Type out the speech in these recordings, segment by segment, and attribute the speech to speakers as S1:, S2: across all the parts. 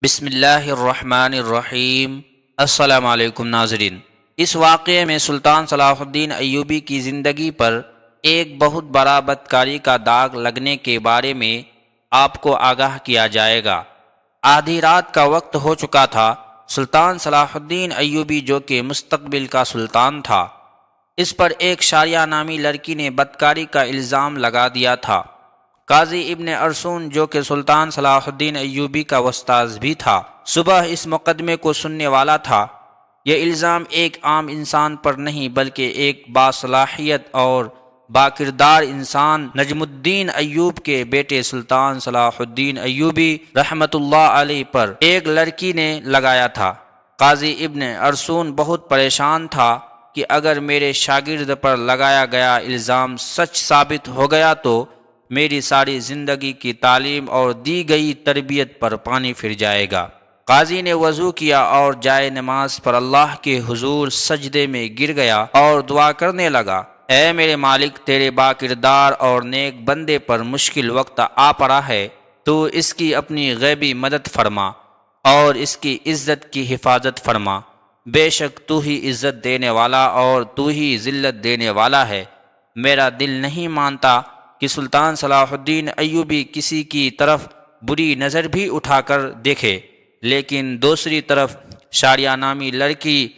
S1: بسم اللہ الرحمن الرحیم۔ السلام علیکم ناظرین۔ اس واقعے میں سلطان صلاح الدین ایوبی کی زندگی پر ایک بہت بڑا بدکاری کا داغ لگنے کے بارے میں آپ کو آگاہ کیا جائے گا۔ آدھی رات کا وقت ہو چکا تھا۔ سلطان صلاح الدین ایوبی جو کہ مستقبل کا سلطان تھا، اس پر ایک شاریہ نامی لڑکی نے بدکاری کا الزام لگا دیا تھا۔ قاضی ابن ارسون جو کہ سلطان صلاح الدین ایوبی کا استاذ بھی تھا، صبح اس مقدمے کو سننے والا تھا۔ یہ الزام ایک عام انسان پر نہیں بلکہ ایک باصلاحیت اور باکردار انسان نجم الدین ایوب کے بیٹے سلطان صلاح الدین ایوبی رحمۃ اللہ علیہ پر ایک لڑکی نے لگایا تھا۔ قاضی ابن ارسون بہت پریشان تھا کہ اگر میرے شاگرد پر لگایا گیا الزام سچ ثابت ہو گیا تو میری ساری زندگی کی تعلیم اور دی گئی تربیت پر پانی پھر جائے گا۔ قاضی نے وضو کیا اور جائے نماز پر اللہ کے حضور سجدے میں گر گیا اور دعا کرنے لگا، اے میرے مالک، تیرے باکردار اور نیک بندے پر مشکل وقت آ پڑا ہے، تو اس کی اپنی غیبی مدد فرما اور اس کی عزت کی حفاظت فرما۔ بے شک تو ہی عزت دینے والا اور تو ہی ذلت دینے والا ہے۔ میرا دل نہیں مانتا کہ سلطان صلاح الدین ایوبی کسی کی طرف بری نظر بھی اٹھا کر دیکھے، لیکن دوسری طرف شاریہ نامی لڑکی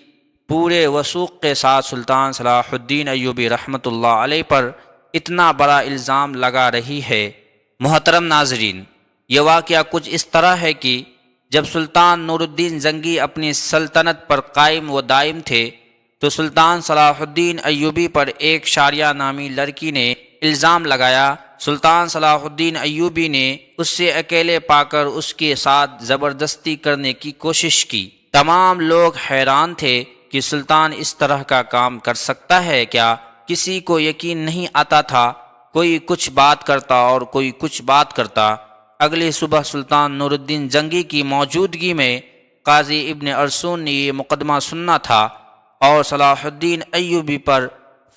S1: پورے وثوق کے ساتھ سلطان صلاح الدین ایوبی رحمۃ اللہ علیہ پر اتنا بڑا الزام لگا رہی ہے۔ محترم ناظرین، یہ واقعہ کچھ اس طرح ہے کہ جب سلطان نور الدین زنگی اپنی سلطنت پر قائم و دائم تھے تو سلطان صلاح الدین ایوبی پر ایک شاریہ نامی لڑکی نے الزام لگایا۔ سلطان صلاح الدین ایوبی نے اس سے اکیلے پا کر اس کے ساتھ زبردستی کرنے کی کوشش کی۔ تمام لوگ حیران تھے کہ سلطان اس طرح کا کام کر سکتا ہے کیا؟ کسی کو یقین نہیں آتا تھا۔ کوئی کچھ بات کرتا اور کوئی کچھ بات کرتا۔ اگلی صبح سلطان نور الدین زنگی کی موجودگی میں قاضی ابن ارسون نے یہ مقدمہ سننا تھا اور صلاح الدین ایوبی پر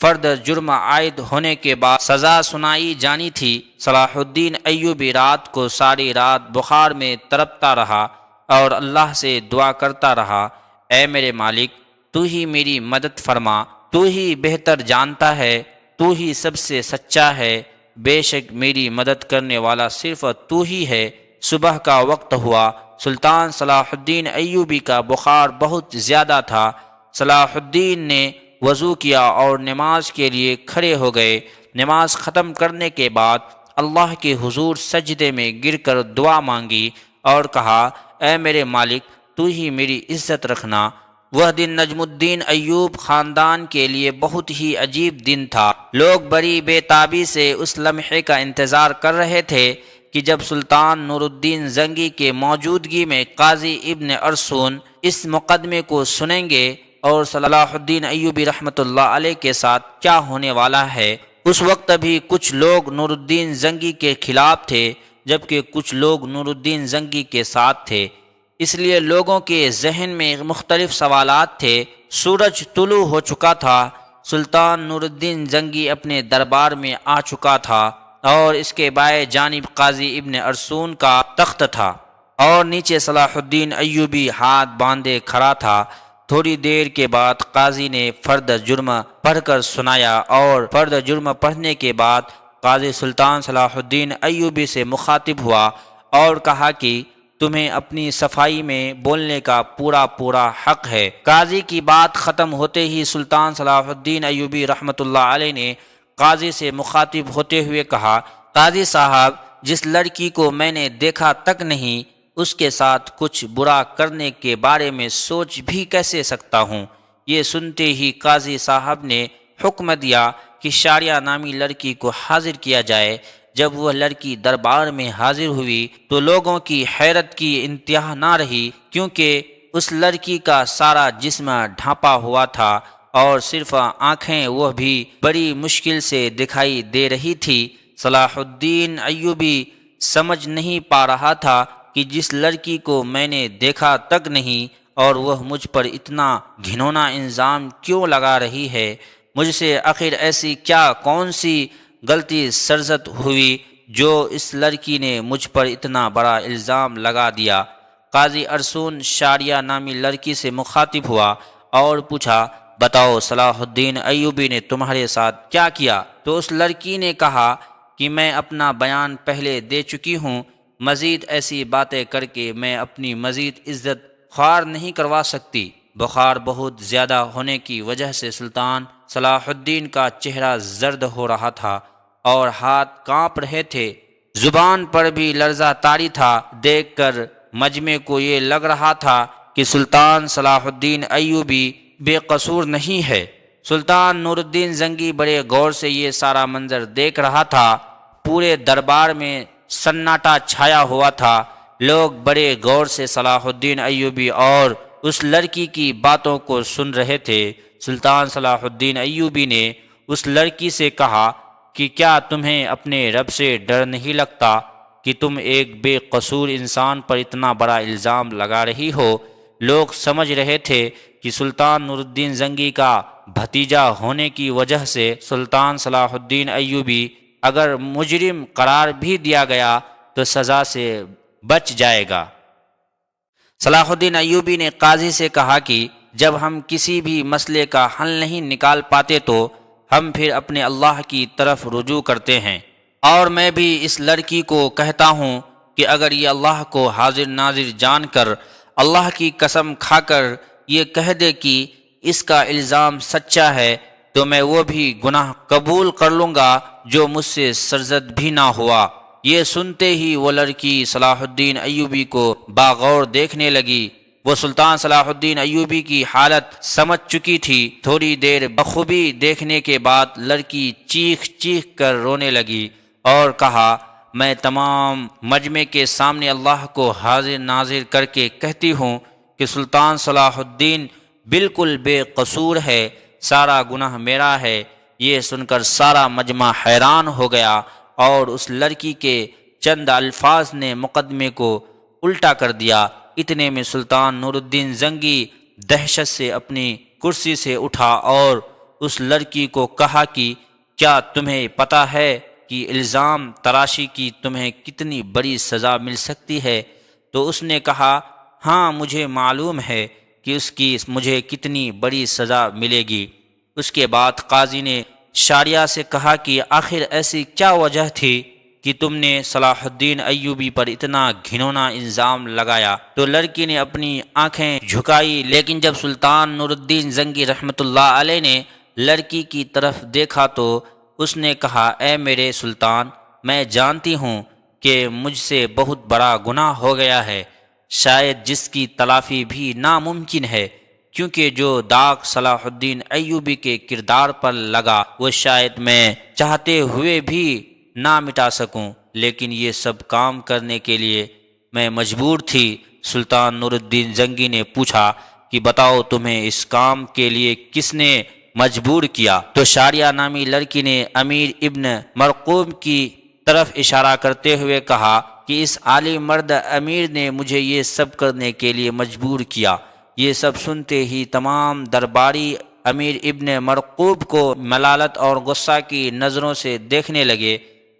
S1: فرد جرم عائد ہونے کے بعد سزا سنائی جانی تھی۔ صلاح الدین ایوبی رات کو ساری رات بخار میں تڑپتا رہا اور اللہ سے دعا کرتا رہا، اے میرے مالک، تو ہی میری مدد فرما، تو ہی بہتر جانتا ہے، تو ہی سب سے سچا ہے، بے شک میری مدد کرنے والا صرف تو ہی ہے۔ صبح کا وقت ہوا۔ سلطان صلاح الدین ایوبی کا بخار بہت زیادہ تھا۔ صلاح الدین نے وضو کیا اور نماز کے لیے کھڑے ہو گئے۔ نماز ختم کرنے کے بعد اللہ کے حضور سجدے میں گر کر دعا مانگی اور کہا، اے میرے مالک، تو ہی میری عزت رکھنا۔ وہ دن نجم الدین ایوب خاندان کے لیے بہت ہی عجیب دن تھا۔ لوگ بڑی بے تابی سے اس لمحے کا انتظار کر رہے تھے کہ جب سلطان نور الدین زنگی کے موجودگی میں قاضی ابن ارسون اس مقدمے کو سنیں گے اور صلاح الدین ایوبی رحمۃ اللہ علیہ کے ساتھ کیا ہونے والا ہے۔ اس وقت بھی کچھ لوگ نور الدین زنگی کے خلاف تھے جبکہ کچھ لوگ نور الدین زنگی کے ساتھ تھے، اس لیے لوگوں کے ذہن میں مختلف سوالات تھے۔ سورج طلوع ہو چکا تھا۔ سلطان نور الدین زنگی اپنے دربار میں آ چکا تھا اور اس کے بائیں جانب قاضی ابن ارسون کا تخت تھا اور نیچے صلاح الدین ایوبی ہاتھ باندھے کھڑا تھا۔ تھوڑی دیر کے بعد قاضی نے فرد جرم پڑھ کر سنایا اور فرد جرم پڑھنے کے بعد قاضی سلطان صلاح الدین ایوبی سے مخاطب ہوا اور کہا کہ تمہیں اپنی صفائی میں بولنے کا پورا حق ہے۔ قاضی کی بات ختم ہوتے ہی سلطان صلاح الدین ایوبی رحمۃ اللہ علیہ نے قاضی سے مخاطب ہوتے ہوئے کہا، قاضی صاحب، جس لڑکی کو میں نے دیکھا تک نہیں، اس کے ساتھ کچھ برا کرنے کے بارے میں سوچ بھی کیسے سکتا ہوں؟ یہ سنتے ہی قاضی صاحب نے حکم دیا کہ شاریہ نامی لڑکی کو حاضر کیا جائے۔ جب وہ لڑکی دربار میں حاضر ہوئی تو لوگوں کی حیرت کی انتہا نہ رہی، کیونکہ اس لڑکی کا سارا جسم ڈھانپا ہوا تھا اور صرف آنکھیں وہ بھی بڑی مشکل سے دکھائی دے رہی تھی۔ صلاح الدین ایوبی سمجھ نہیں پا رہا تھا کہ جس لڑکی کو میں نے دیکھا تک نہیں اور وہ مجھ پر اتنا گھنونا الزام کیوں لگا رہی ہے؟ مجھ سے آخر ایسی کون سی غلطی سرزد ہوئی جو اس لڑکی نے مجھ پر اتنا بڑا الزام لگا دیا؟ قاضی ارسون شاریہ نامی لڑکی سے مخاطب ہوا اور پوچھا، بتاؤ صلاح الدین ایوبی نے تمہارے ساتھ کیا کیا؟ تو اس لڑکی نے کہا کہ میں اپنا بیان پہلے دے چکی ہوں، مزید ایسی باتیں کر کے میں اپنی مزید عزت خوار نہیں کروا سکتی۔ بخار بہت زیادہ ہونے کی وجہ سے سلطان صلاح الدین کا چہرہ زرد ہو رہا تھا اور ہاتھ کانپ رہے تھے، زبان پر بھی لرزہ طاری تھا۔ دیکھ کر مجمع کو یہ لگ رہا تھا کہ سلطان صلاح الدین ایوبی بے قصور نہیں ہے۔ سلطان نور الدین زنگی بڑے غور سے یہ سارا منظر دیکھ رہا تھا۔ پورے دربار میں سناٹا چھایا ہوا تھا، لوگ بڑے غور سے صلاح الدین ایوبی اور اس لڑکی کی باتوں کو سن رہے تھے۔ سلطان صلاح الدین ایوبی نے اس لڑکی سے کہا کہ کیا تمہیں اپنے رب سے ڈر نہیں لگتا کہ تم ایک بے قصور انسان پر اتنا بڑا الزام لگا رہی ہو؟ لوگ سمجھ رہے تھے کہ سلطان نور الدین زنگی کا بھتیجا ہونے کی وجہ سے سلطان صلاح الدین ایوبی اگر مجرم قرار بھی دیا گیا تو سزا سے بچ جائے گا۔ صلاح الدین ایوبی نے قاضی سے کہا کہ جب ہم کسی بھی مسئلے کا حل نہیں نکال پاتے تو ہم پھر اپنے اللہ کی طرف رجوع کرتے ہیں، اور میں بھی اس لڑکی کو کہتا ہوں کہ اگر یہ اللہ کو حاضر ناظر جان کر اللہ کی قسم کھا کر یہ کہہ دے کہ اس کا الزام سچا ہے تو میں وہ بھی گناہ قبول کر لوں گا جو مجھ سے سرزد بھی نہ ہوا۔ یہ سنتے ہی وہ لڑکی صلاح الدین ایوبی کو باغور دیکھنے لگی۔ وہ سلطان صلاح الدین ایوبی کی حالت سمجھ چکی تھی۔ تھوڑی دیر بخوبی دیکھنے کے بعد لڑکی چیخ چیخ کر رونے لگی اور کہا، میں تمام مجمع کے سامنے اللہ کو حاضر ناظر کر کے کہتی ہوں کہ سلطان صلاح الدین بالکل بے قصور ہے، سارا گناہ میرا ہے۔ یہ سن کر سارا مجمع حیران ہو گیا اور اس لڑکی کے چند الفاظ نے مقدمے کو الٹا کر دیا۔ اتنے میں سلطان نور الدین زنگی دہشت سے اپنی کرسی سے اٹھا اور اس لڑکی کو کہا کہ کیا تمہیں پتہ ہے کہ الزام تراشی کی تمہیں کتنی بڑی سزا مل سکتی ہے؟ تو اس نے کہا، ہاں مجھے معلوم ہے کہ اس کی مجھے کتنی بڑی سزا ملے گی۔ اس کے بعد قاضی نے شاریہ سے کہا کہ آخر ایسی کیا وجہ تھی کہ تم نے صلاح الدین ایوبی پر اتنا گھنونا الزام لگایا؟ تو لڑکی نے اپنی آنکھیں جھکائی، لیکن جب سلطان نور الدین زنگی رحمۃ اللہ علیہ نے لڑکی کی طرف دیکھا تو اس نے کہا، اے میرے سلطان، میں جانتی ہوں کہ مجھ سے بہت بڑا گناہ ہو گیا ہے، شاید جس کی تلافی بھی ناممکن ہے، کیونکہ جو داغ صلاح الدین ایوبی کے کردار پر لگا وہ شاید میں چاہتے ہوئے بھی نہ مٹا سکوں، لیکن یہ سب کام کرنے کے لیے میں مجبور تھی۔ سلطان نور الدین زنگی نے پوچھا کہ بتاؤ تمہیں اس کام کے لیے کس نے مجبور کیا؟ تو شاریہ نامی لڑکی نے امیر ابن مرقوب کی طرف اشارہ کرتے ہوئے کہا کہ اس عالی مرد امیر نے مجھے یہ سب کرنے کے لیے مجبور کیا۔ یہ سب سنتے ہی تمام درباری امیر ابن مرقوب کو ملالت اور غصہ کی نظروں سے دیکھنے لگے۔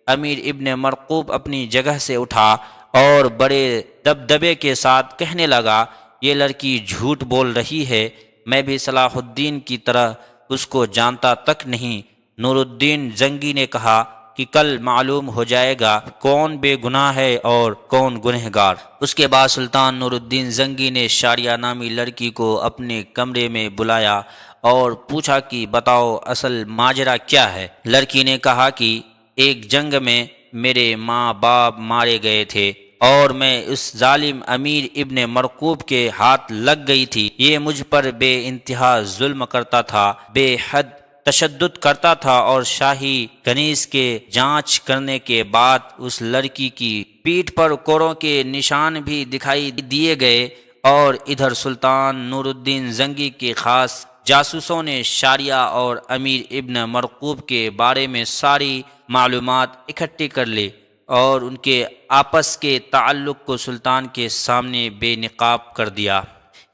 S1: امیر ابن مرقوب اپنی جگہ سے اٹھا اور بڑے دبدبے کے ساتھ کہنے لگا، یہ لڑکی جھوٹ بول رہی ہے، میں بھی صلاح الدین کی طرح اس کو جانتا تک نہیں۔ نور الدین زنگی نے کہا کہ کل معلوم ہو جائے گا کون بے گناہ ہے اور کون گنہگار۔ اس کے بعد سلطان نور الدین زنگی نے شاریہ نامی لڑکی کو اپنے کمرے میں بلایا اور پوچھا کہ بتاؤ اصل ماجرا کیا ہے؟ لڑکی نے کہا کہ ایک جنگ میں میرے ماں باپ مارے گئے تھے اور میں اس ظالم امیر ابن مرقوب کے ہاتھ لگ گئی تھی۔ یہ مجھ پر بے انتہا ظلم کرتا تھا، بے حد تشدد کرتا تھا، اور شاہی کنیز کے جانچ کرنے کے بعد اس لڑکی کی پیٹھ پر کوڑوں کے نشان بھی دکھائی دیے گئے، اور ادھر سلطان نور الدین زنگی کے خاص جاسوسوں نے شاریہ اور امیر ابن مرقوب کے بارے میں ساری معلومات اکٹھی کر لی اور ان کے آپس کے تعلق کو سلطان کے سامنے بے نقاب کر دیا۔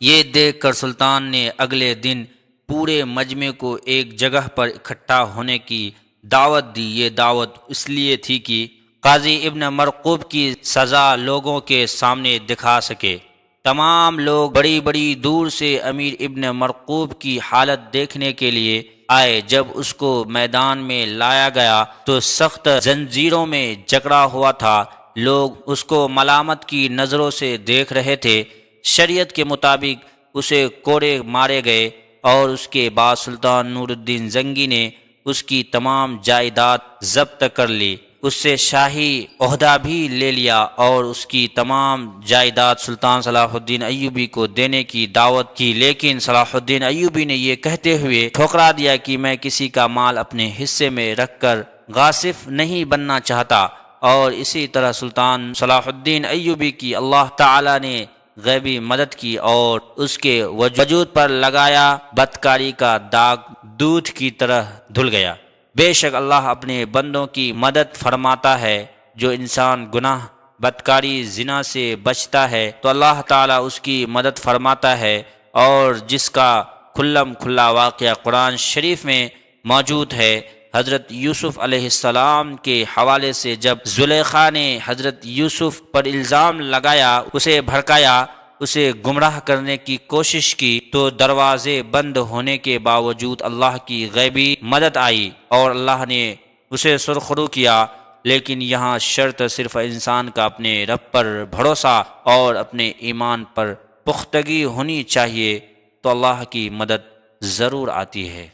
S1: یہ دیکھ کر سلطان نے اگلے دن پورے مجمع کو ایک جگہ پر اکٹھا ہونے کی دعوت دی۔ یہ دعوت اس لیے تھی کہ قاضی ابن مرقوب کی سزا لوگوں کے سامنے دکھا سکے۔ تمام لوگ بڑی بڑی دور سے امیر ابن مرقوب کی حالت دیکھنے کے لیے آئے۔ جب اس کو میدان میں لایا گیا تو سخت زنجیروں میں جکڑا ہوا تھا۔ لوگ اس کو ملامت کی نظروں سے دیکھ رہے تھے۔ شریعت کے مطابق اسے کوڑے مارے گئے اور اس کے بعد سلطان نور الدین زنگی نے اس کی تمام جائیداد ضبط کر لی، اس سے شاہی عہدہ بھی لے لیا اور اس کی تمام جائیداد سلطان صلاح الدین ایوبی کو دینے کی دعوت کی، لیکن صلاح الدین ایوبی نے یہ کہتے ہوئے ٹھکرا دیا کہ میں کسی کا مال اپنے حصے میں رکھ کر غاصب نہیں بننا چاہتا۔ اور اسی طرح سلطان صلاح الدین ایوبی کی اللہ تعالی نے غیبی مدد کی اور اس کے وجود پر لگایا بدکاری کا داغ دودھ کی طرح دھل گیا۔ بے شک اللہ اپنے بندوں کی مدد فرماتا ہے۔ جو انسان گناہ، بدکاری، زنا سے بچتا ہے تو اللہ تعالیٰ اس کی مدد فرماتا ہے، اور جس کا کھلم کھلا واقعہ قرآن شریف میں موجود ہے، حضرت یوسف علیہ السلام کے حوالے سے جب زلیخا نے حضرت یوسف پر الزام لگایا، اسے بھڑکایا، اسے گمراہ کرنے کی کوشش کی، تو دروازے بند ہونے کے باوجود اللہ کی غیبی مدد آئی اور اللہ نے اسے سرخرو کیا۔ لیکن یہاں شرط صرف انسان کا اپنے رب پر بھروسہ اور اپنے ایمان پر پختگی ہونی چاہیے، تو اللہ کی مدد ضرور آتی ہے۔